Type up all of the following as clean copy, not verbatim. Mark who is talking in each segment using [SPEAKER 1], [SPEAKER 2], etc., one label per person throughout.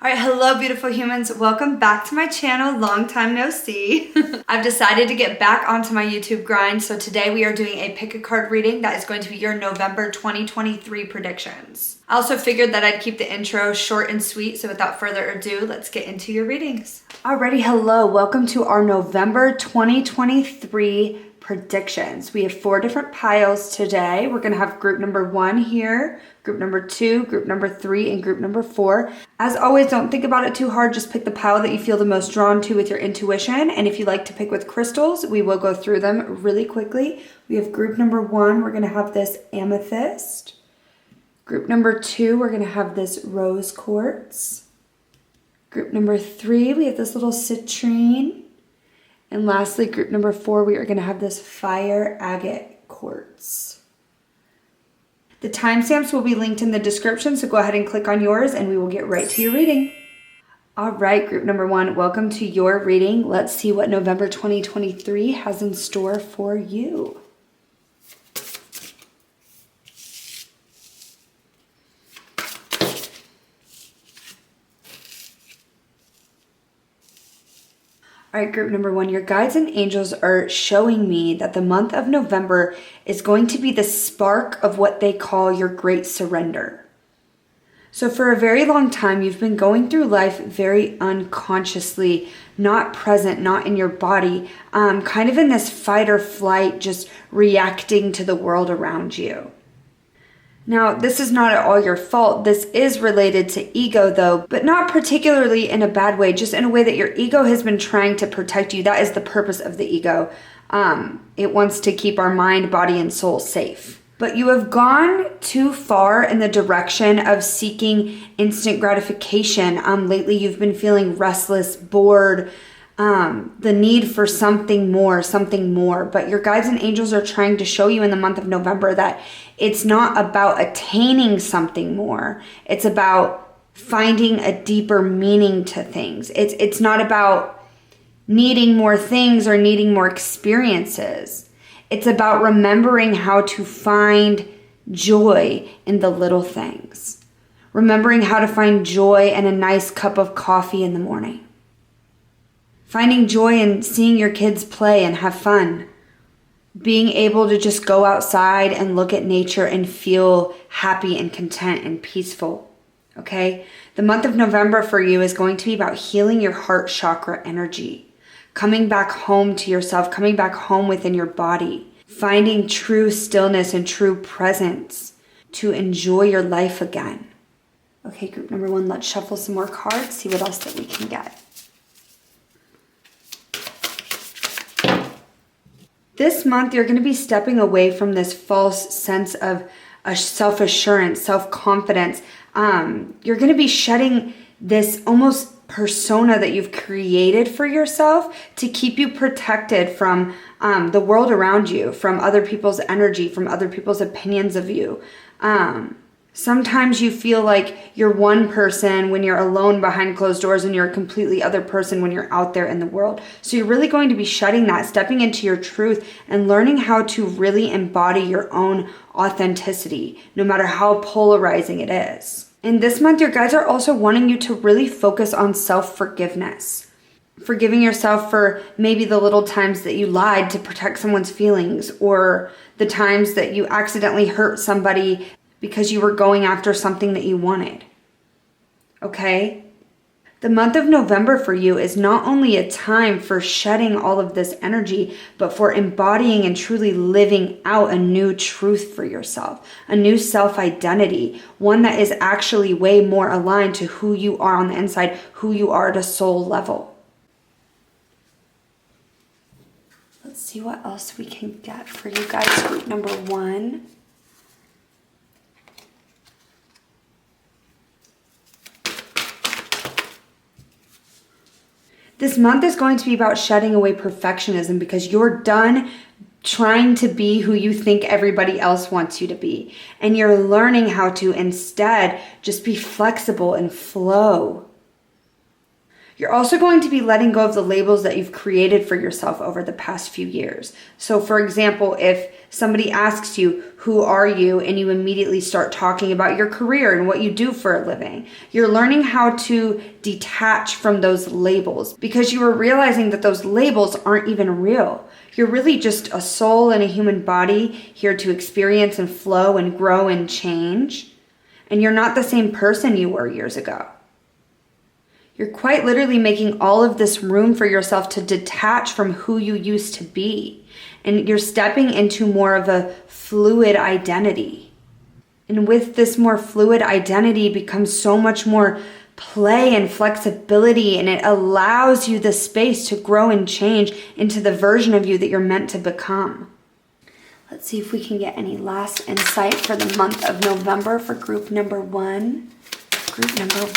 [SPEAKER 1] All right, hello beautiful humans. Welcome back to my channel. Long time no see. I've decided to get back onto my YouTube grind. So today we are doing a pick a card reading that is going to be your November 2023 predictions. I also figured that I'd keep the intro short and sweet. So without further ado, let's get into your readings. Alrighty, hello. Welcome to our November 2023 predictions. We have 4 different piles today. We're gonna have group number 1 here, group number 2, group number 3, and group number 4. As always, don't think about it too hard. Just pick the pile that you feel the most drawn to with your intuition. And if you like to pick with crystals, we will go through them really quickly. We have group number 1, we're gonna have this amethyst. Group number 2, we're gonna have this rose quartz. Group number 3, we have this little citrine. And lastly, group number 4, we are going to have this fire agate quartz. The timestamps will be linked in the description, so go ahead and click on yours and we will get right to your reading. All right, group number 1, welcome to your reading. Let's see what November 2023 has in store for you. All right, group number 1, your guides and angels are showing me that the month of November is going to be the spark of what they call your great surrender. So for a very long time, you've been going through life very unconsciously, not present, not in your body, kind of in this fight or flight, just reacting to the world around you. Now, this is not at all your fault. This is related to ego though, but not particularly in a bad way, just in a way that your ego has been trying to protect you. That is the purpose of the ego. It wants to keep our mind, body, and soul safe. But you have gone too far in the direction of seeking instant gratification. Lately, you've been feeling restless, bored, the need for something more. But your guides and angels are trying to show you in the month of November that it's not about attaining something more. It's about finding a deeper meaning to things. It's not about needing more things or needing more experiences. It's about remembering how to find joy in the little things. Remembering how to find joy in a nice cup of coffee in the morning. Finding joy in seeing your kids play and have fun. Being able to just go outside and look at nature and feel happy and content and peaceful. Okay? The month of November for you is going to be about healing your heart chakra energy. Coming back home to yourself, coming back home within your body. Finding true stillness and true presence to enjoy your life again. Okay, group number 1, let's shuffle some more cards, see what else that we can get. This month, you're going to be stepping away from this false sense of self-assurance, self-confidence. You're going to be shedding this almost persona that you've created for yourself to keep you protected from the world around you, from other people's energy, from other people's opinions of you. Sometimes you feel like you're one person when you're alone behind closed doors and you're a completely other person when you're out there in the world. So you're really going to be shedding that, stepping into your truth and learning how to really embody your own authenticity, no matter how polarizing it is. And this month, your guides are also wanting you to really focus on self-forgiveness. Forgiving yourself for maybe the little times that you lied to protect someone's feelings or the times that you accidentally hurt somebody because you were going after something that you wanted. Okay? The month of November for you is not only a time for shedding all of this energy, but for embodying and truly living out a new truth for yourself, a new self-identity, one that is actually way more aligned to who you are on the inside, who you are at a soul level. Let's see what else we can get for you guys. Group number 1. This month is going to be about shedding away perfectionism because you're done trying to be who you think everybody else wants you to be. And you're learning how to instead just be flexible and flow. You're also going to be letting go of the labels that you've created for yourself over the past few years. So for example, if somebody asks you, who are you? And you immediately start talking about your career and what you do for a living, you're learning how to detach from those labels because you are realizing that those labels aren't even real. You're really just a soul in a human body here to experience and flow and grow and change. And you're not the same person you were years ago. You're quite literally making all of this room for yourself to detach from who you used to be. And you're stepping into more of a fluid identity. And with this more fluid identity becomes so much more play and flexibility, and it allows you the space to grow and change into the version of you that you're meant to become. Let's see if we can get any last insight for the month of November for group number 1. Group number 1.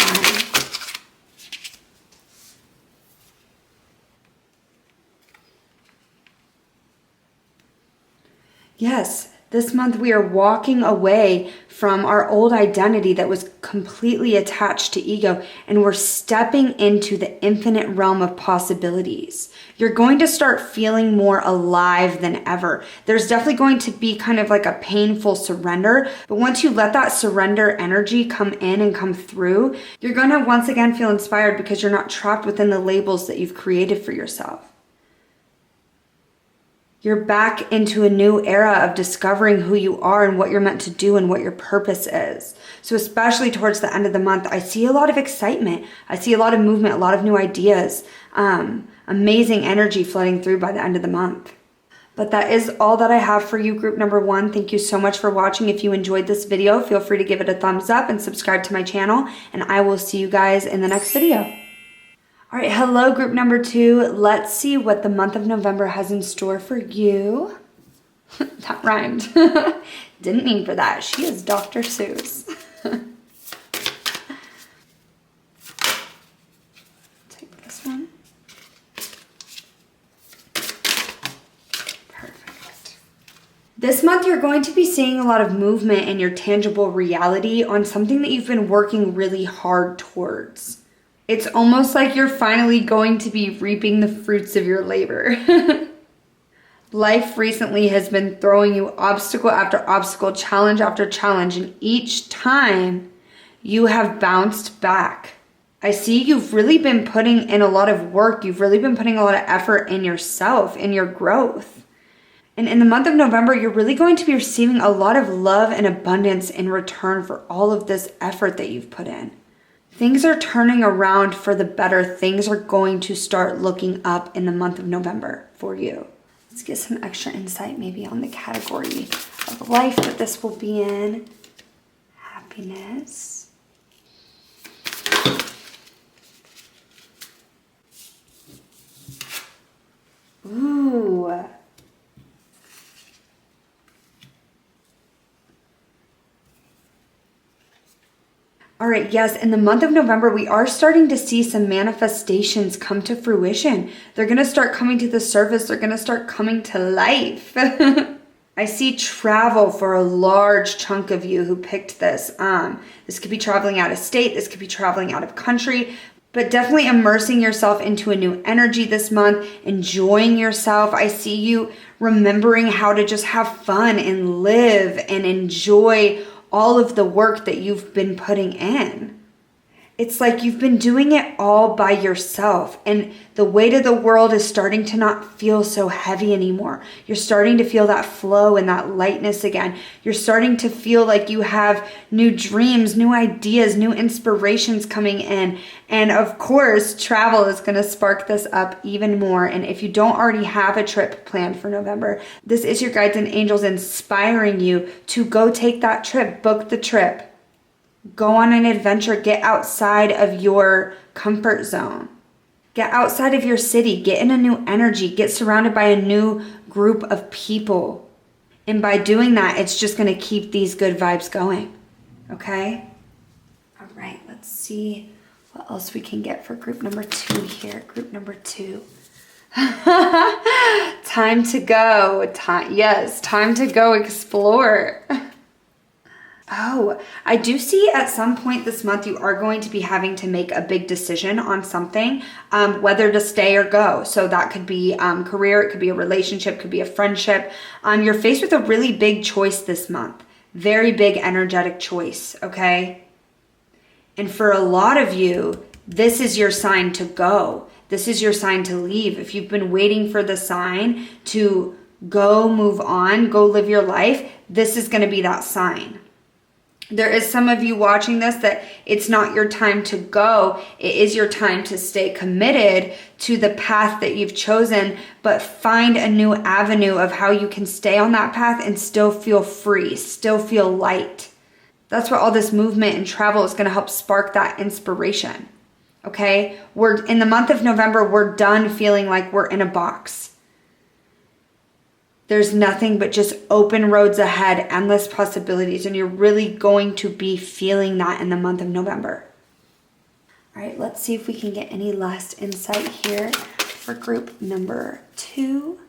[SPEAKER 1] Yes, this month we are walking away from our old identity that was completely attached to ego, and we're stepping into the infinite realm of possibilities. You're going to start feeling more alive than ever. There's definitely going to be kind of like a painful surrender, but once you let that surrender energy come in and come through, you're going to once again feel inspired because you're not trapped within the labels that you've created for yourself. You're back into a new era of discovering who you are and what you're meant to do and what your purpose is. So especially towards the end of the month, I see a lot of excitement. I see a lot of movement, a lot of new ideas, amazing energy flooding through by the end of the month. But that is all that I have for you, group number 1. Thank you so much for watching. If you enjoyed this video, feel free to give it a thumbs up and subscribe to my channel. And I will see you guys in the next video. All right, hello, group number 2. Let's see what the month of November has in store for you. That rhymed. Didn't mean for that. She is Dr. Seuss. Take this one. Perfect. This month, you're going to be seeing a lot of movement in your tangible reality on something that you've been working really hard towards. It's almost like you're finally going to be reaping the fruits of your labor. Life recently has been throwing you obstacle after obstacle, challenge after challenge, and each time you have bounced back. I see you've really been putting in a lot of work. You've really been putting a lot of effort in yourself, in your growth. And in the month of November, you're really going to be receiving a lot of love and abundance in return for all of this effort that you've put in. Things are turning around for the better. Things are going to start looking up in the month of November for you. Let's get some extra insight maybe on the category of life that this will be in. Happiness. Ooh. All right, yes, in the month of November, we are starting to see some manifestations come to fruition. They're going to start coming to the surface. They're going to start coming to life. I see travel for a large chunk of you who picked this. This could be traveling out of state. This could be traveling out of country. But definitely immersing yourself into a new energy this month, enjoying yourself. I see you remembering how to just have fun and live and enjoy all of the work that you've been putting in. It's like you've been doing it all by yourself, and the weight of the world is starting to not feel so heavy anymore. You're starting to feel that flow and that lightness again. You're starting to feel like you have new dreams, new ideas, new inspirations coming in. And of course, travel is going to spark this up even more. And if you don't already have a trip planned for November, this is your guides and angels inspiring you to go take that trip, book the trip. Go on an adventure, get outside of your comfort zone. Get outside of your city, get in a new energy, get surrounded by a new group of people. And by doing that, it's just going to keep these good vibes going. Okay? All right, let's see what else we can get for group number 2 here. Group number 2. Time to go. Time to go explore. Oh, I do see at some point this month you are going to be having to make a big decision on something, whether to stay or go. So that could be career, it could be a relationship, could be a friendship. You're faced with a really big choice this month. Very big energetic choice, okay? And for a lot of you, this is your sign to go. This is your sign to leave. If you've been waiting for the sign to go, move on, go live your life, this is going to be that sign. There is some of you watching this that it's not your time to go. It is your time to stay committed to the path that you've chosen, but find a new avenue of how you can stay on that path and still feel free, still feel light. That's what all this movement and travel is going to help spark that inspiration. Okay? We're in the month of November, we're done feeling like we're in a box. There's nothing but just open roads ahead, endless possibilities, and you're really going to be feeling that in the month of November. All right, let's see if we can get any last insight here for group number 2.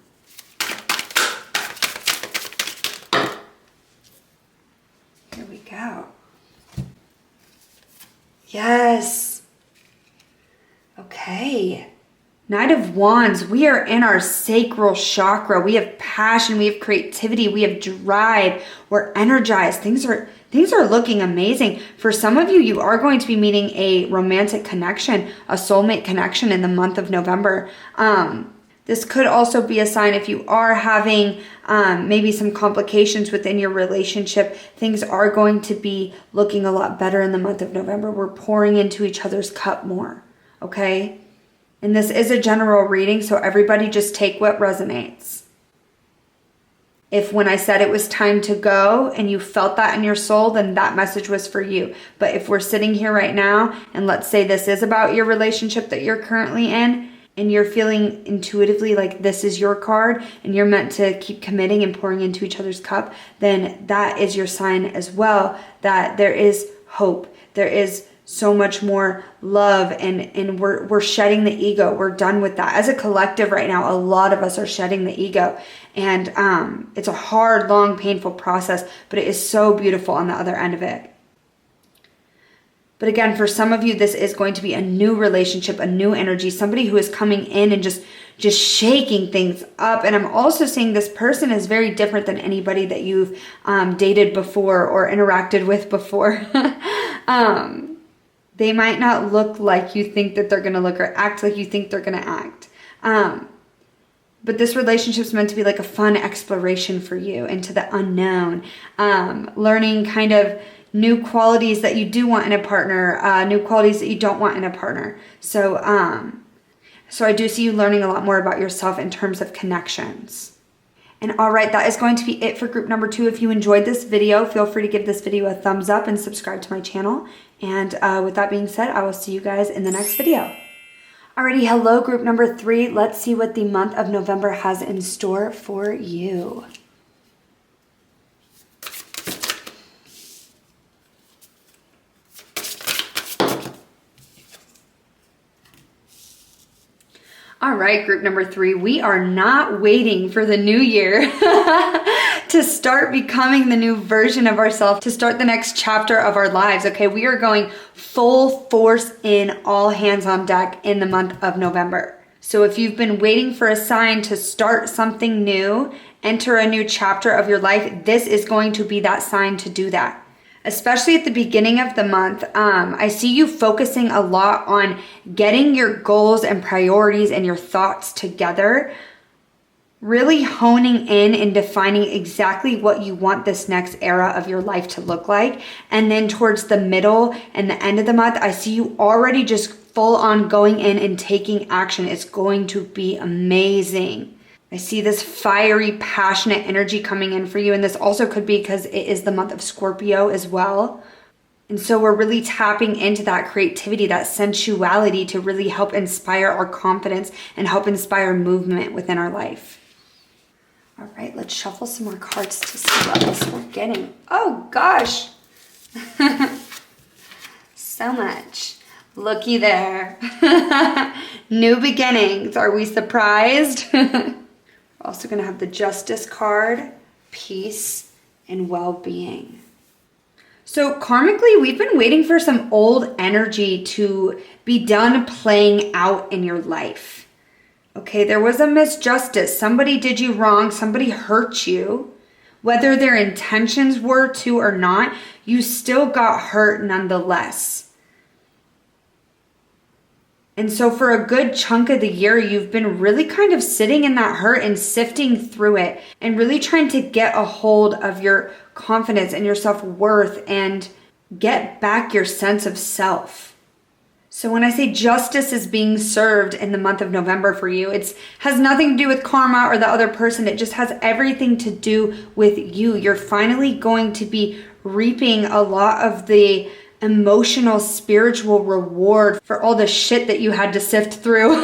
[SPEAKER 1] Here we go. Yes. Okay. Knight of Wands, we are in our sacral chakra. We have passion, we have creativity, we have drive. We're energized. Things are looking amazing. For some of you, you are going to be meeting a romantic connection, a soulmate connection in the month of November. This could also be a sign if you are having maybe some complications within your relationship. Things are going to be looking a lot better in the month of November. We're pouring into each other's cup more, okay? And this is a general reading, so everybody just take what resonates. If when I said it was time to go and you felt that in your soul, then that message was for you. But if we're sitting here right now, and let's say this is about your relationship that you're currently in, and you're feeling intuitively like this is your card, and you're meant to keep committing and pouring into each other's cup, then that is your sign as well that there is hope. There is so much more love, and we're shedding the ego. We're done with that. As a collective right now, a lot of us are shedding the ego, and it's a hard, long, painful process, but it is so beautiful on the other end of it. But again, for some of you, this is going to be a new relationship, a new energy, somebody who is coming in and just shaking things up. And I'm also seeing this person is very different than anybody that you've dated before or interacted with before. They might not look like you think that they're going to look or act like you think they're going to act. But this relationship is meant to be like a fun exploration for you into the unknown. Learning kind of new qualities that you do want in a partner, new qualities that you don't want in a partner. So I do see you learning a lot more about yourself in terms of connections. And all right, that is going to be it for group number 2. If you enjoyed this video, feel free to give this video a thumbs up and subscribe to my channel. And with that being said, I will see you guys in the next video. Alrighty, hello group number 3. Let's see what the month of November has in store for you. All right, group number 3, we are not waiting for the new year to start becoming the new version of ourselves, to start the next chapter of our lives, okay? We are going full force in, all hands on deck in the month of November. So if you've been waiting for a sign to start something new, enter a new chapter of your life, this is going to be that sign to do that. Especially at the beginning of the month, I see you focusing a lot on getting your goals and priorities and your thoughts together, really honing in and defining exactly what you want this next era of your life to look like. And then towards the middle and the end of the month, I see you already just full on going in and taking action. It's going to be amazing. I see this fiery, passionate energy coming in for you. And this also could be because it is the month of Scorpio as well. And so we're really tapping into that creativity, that sensuality to really help inspire our confidence and help inspire movement within our life. All right, let's shuffle some more cards to see what else we're getting. Oh gosh. So much. Looky there. New beginnings. Are we surprised? We're also going to have the Justice card, peace, and well-being. So karmically, we've been waiting for some old energy to be done playing out in your life. Okay, there was a misjustice. Somebody did you wrong. Somebody hurt you. Whether their intentions were to or not, you still got hurt nonetheless. And so for a good chunk of the year, you've been really kind of sitting in that hurt and sifting through it and really trying to get a hold of your confidence and your self-worth and get back your sense of self. So when I say justice is being served in the month of November for you, it has nothing to do with karma or the other person. It just has everything to do with you. You're finally going to be reaping a lot of the emotional, spiritual reward for all the shit that you had to sift through.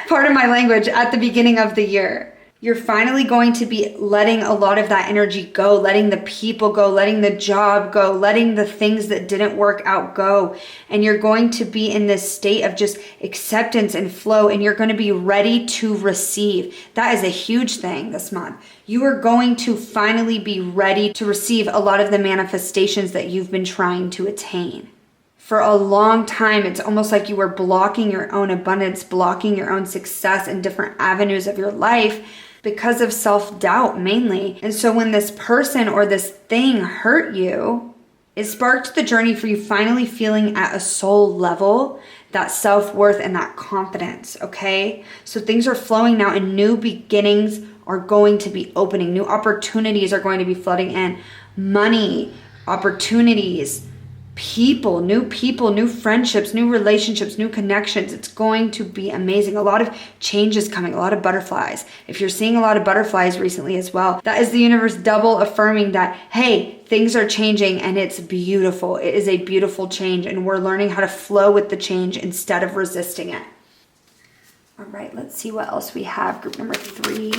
[SPEAKER 1] Pardon my language, at the beginning of the year. You're finally going to be letting a lot of that energy go, letting the people go, letting the job go, letting the things that didn't work out go. And you're going to be in this state of just acceptance and flow, and you're going to be ready to receive. That is a huge thing this month. You are going to finally be ready to receive a lot of the manifestations that you've been trying to attain. For a long time, it's almost like you were blocking your own abundance, blocking your own success in different avenues of your life because of self-doubt mainly. And so when this person or this thing hurt you, it sparked the journey for you finally feeling at a soul level that self-worth and that confidence, okay? So things are flowing now and new beginnings are going to be opening. New opportunities are going to be flooding in. Money, opportunities, people, new friendships, new relationships, new connections. It's going to be amazing. A lot of change is coming, a lot of butterflies. If you're seeing a lot of butterflies recently as well, that is the universe double affirming that, hey, things are changing and it's beautiful. It is a beautiful change and we're learning how to flow with the change instead of resisting it. All right, let's see what else we have. Group number three.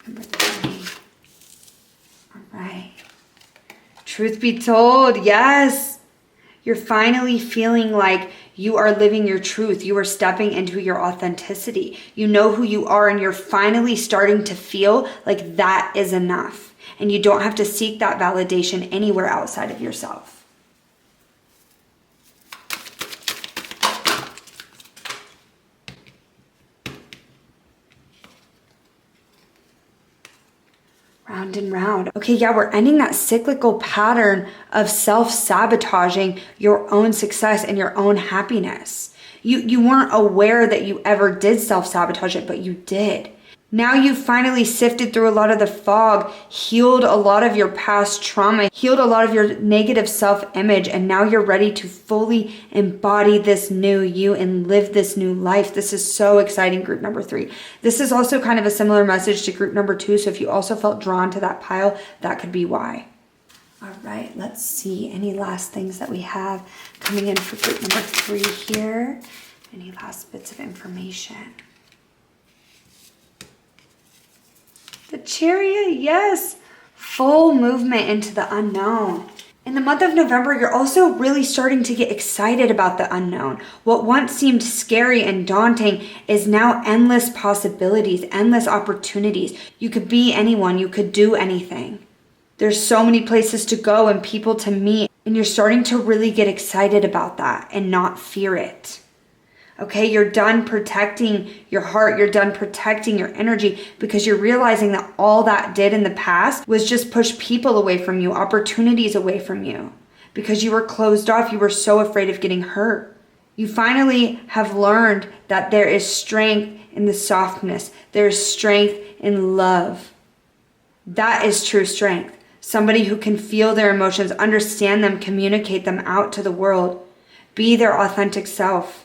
[SPEAKER 1] Number three. All right. Truth be told, yes, you're finally feeling like you are living your truth. You are stepping into your authenticity. You know who you are, and you're finally starting to feel like that is enough. And you don't have to seek that validation anywhere outside of yourself. Round and round. Okay, yeah, we're ending that cyclical pattern of self-sabotaging your own success and your own happiness. You weren't aware that you ever did self-sabotage it, but you did. Now you've finally sifted through a lot of the fog, healed a lot of your past trauma, healed a lot of your negative self-image, and now you're ready to fully embody this new you and live this new life. This is so exciting, group number three. This is also kind of a similar message to group number two, so if you also felt drawn to that pile, that could be why. All right, let's see any last things that we have coming in for group number three here. Any last bits of information? The Chariot, yes. Full movement into the unknown. In the month of November, you're also really starting to get excited about the unknown. What once seemed scary and daunting is now endless possibilities, endless opportunities. You could be anyone, you could do anything. There's so many places to go and people to meet, and you're starting to really get excited about that and not fear it. Okay, you're done protecting your heart. You're done protecting your energy because you're realizing that all that did in the past was just push people away from you, opportunities away from you, because you were closed off. You were so afraid of getting hurt. You finally have learned that there is strength in the softness. There is strength in love. That is true strength. Somebody who can feel their emotions, understand them, communicate them out to the world, be their authentic self.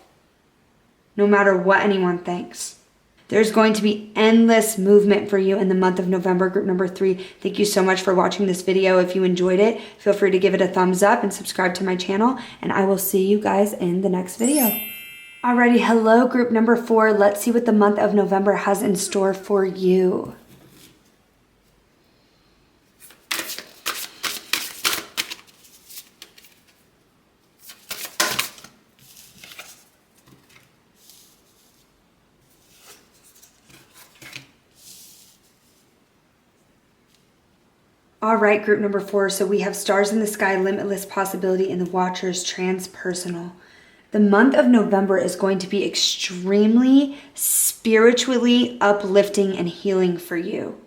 [SPEAKER 1] No matter what anyone thinks. There's going to be endless movement for you in the month of November, group number three. Thank you so much for watching this video. If you enjoyed it, feel free to give it a thumbs up and subscribe to my channel, and I will see you guys in the next video. Alrighty, hello group number four. Let's see what the month of November has in store for you. All right, group number 4. So we have stars in the sky, limitless possibility, and the watchers, transpersonal. The month of November is going to be extremely spiritually uplifting and healing for you.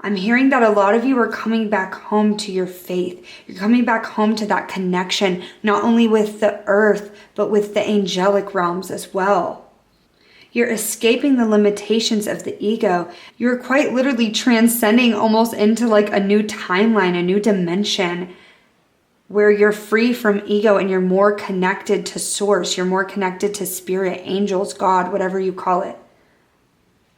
[SPEAKER 1] I'm hearing that a lot of you are coming back home to your faith. You're coming back home to that connection, not only with the earth, but with the angelic realms as well. You're escaping the limitations of the ego. You're quite literally transcending almost into like a new timeline, a new dimension where you're free from ego and you're more connected to source. You're more connected to spirit, angels, God, whatever you call it.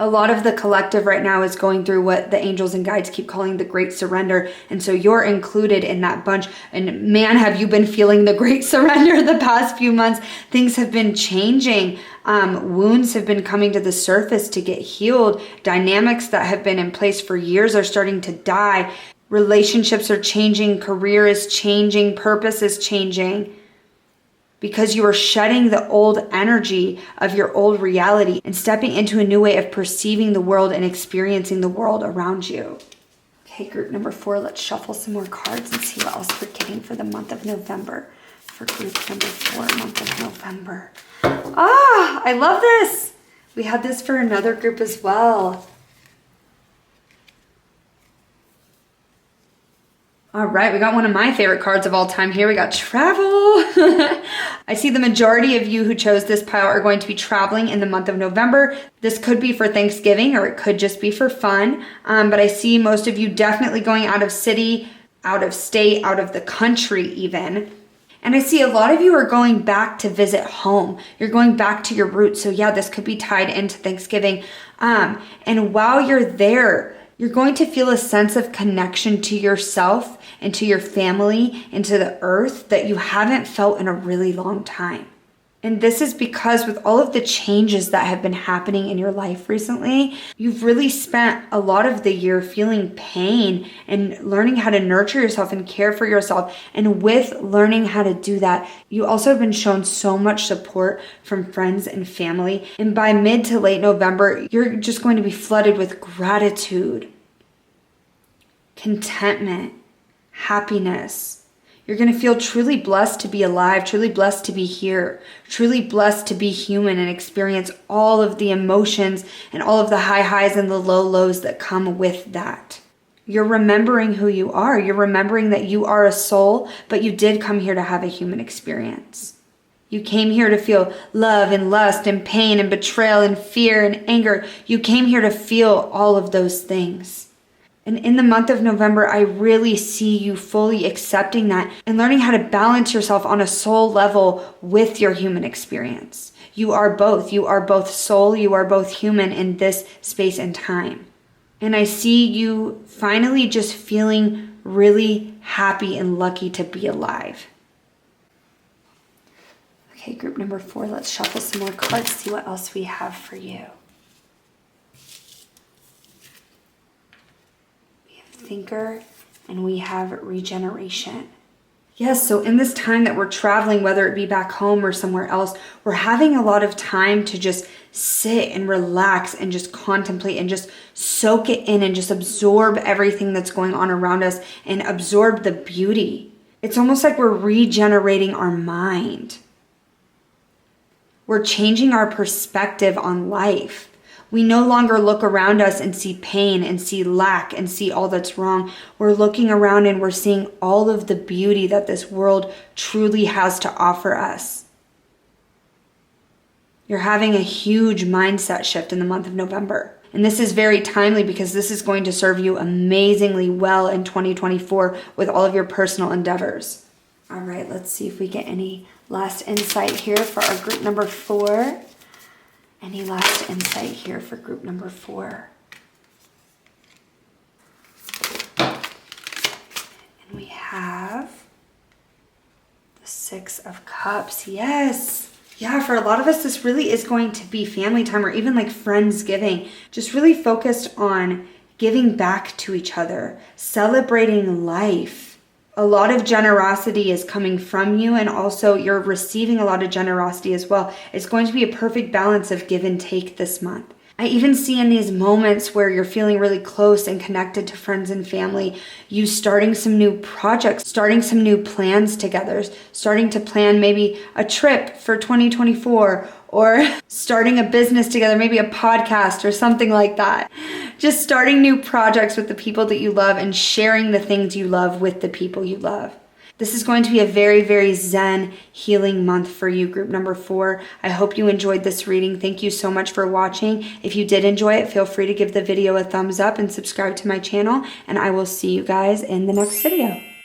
[SPEAKER 1] A lot of the collective right now is going through what the angels and guides keep calling the great surrender. And so you're included in that bunch. And man, have you been feeling the great surrender the past few months. Things have been changing. Wounds have been coming to the surface to get healed. Dynamics that have been in place for years are starting to die. Relationships are changing. Career is changing. Purpose is changing. Because you are shedding the old energy of your old reality and stepping into a new way of perceiving the world and experiencing the world around you. Okay, group number 4, let's shuffle some more cards and see what else we're getting for the month of November. For group number 4, month of November. I love this. We had this for another group as well. All right, we got one of my favorite cards of all time here. We got travel. I see the majority of you who chose this pile are going to be traveling in the month of November. This could be for Thanksgiving or it could just be for fun. But I see most of you definitely going out of city, out of state, out of the country even. And I see a lot of you are going back to visit home. You're going back to your roots. So yeah, this could be tied into Thanksgiving. And while you're there, you're going to feel a sense of connection to yourself and to your family and to the earth that you haven't felt in a really long time. And this is because with all of the changes that have been happening in your life recently, you've really spent a lot of the year feeling pain and learning how to nurture yourself and care for yourself. And with learning how to do that, you also have been shown so much support from friends and family. And by mid to late November, you're just going to be flooded with gratitude, contentment, happiness. You're going to feel truly blessed to be alive, truly blessed to be here, truly blessed to be human and experience all of the emotions and all of the high highs and the low lows that come with that. You're remembering who you are. You're remembering that you are a soul, but you did come here to have a human experience. You came here to feel love and lust and pain and betrayal and fear and anger. You came here to feel all of those things. And in the month of November, I really see you fully accepting that and learning how to balance yourself on a soul level with your human experience. You are both. You are both soul. You are both human in this space and time. And I see you finally just feeling really happy and lucky to be alive. Okay, group number 4, let's shuffle some more cards, see what else we have for you. Thinker, and we have regeneration. Yes, so in this time that we're traveling, whether it be back home or somewhere else, we're having a lot of time to just sit and relax and just contemplate and just soak it in and just absorb everything that's going on around us and absorb the beauty. It's almost like we're regenerating our mind. We're changing our perspective on life. We no longer look around us and see pain and see lack and see all that's wrong. We're looking around and we're seeing all of the beauty that this world truly has to offer us. You're having a huge mindset shift in the month of November. And this is very timely because this is going to serve you amazingly well in 2024 with all of your personal endeavors. All right, let's see if we get any last insight here for our group number 4. Any last insight here for group number 4? And we have the 6 of Cups. Yes. Yeah, for a lot of us, this really is going to be family time or even like Friendsgiving. Just really focused on giving back to each other, celebrating life. A lot of generosity is coming from you, and also you're receiving a lot of generosity as well. It's going to be a perfect balance of give and take this month. I even see in these moments where you're feeling really close and connected to friends and family, you starting some new projects, starting some new plans together, starting to plan maybe a trip for 2024, or starting a business together, maybe a podcast or something like that. Just starting new projects with the people that you love and sharing the things you love with the people you love. This is going to be a very, very zen healing month for you, group number 4. I hope you enjoyed this reading. Thank you so much for watching. If you did enjoy it, feel free to give the video a thumbs up and subscribe to my channel, and I will see you guys in the next video.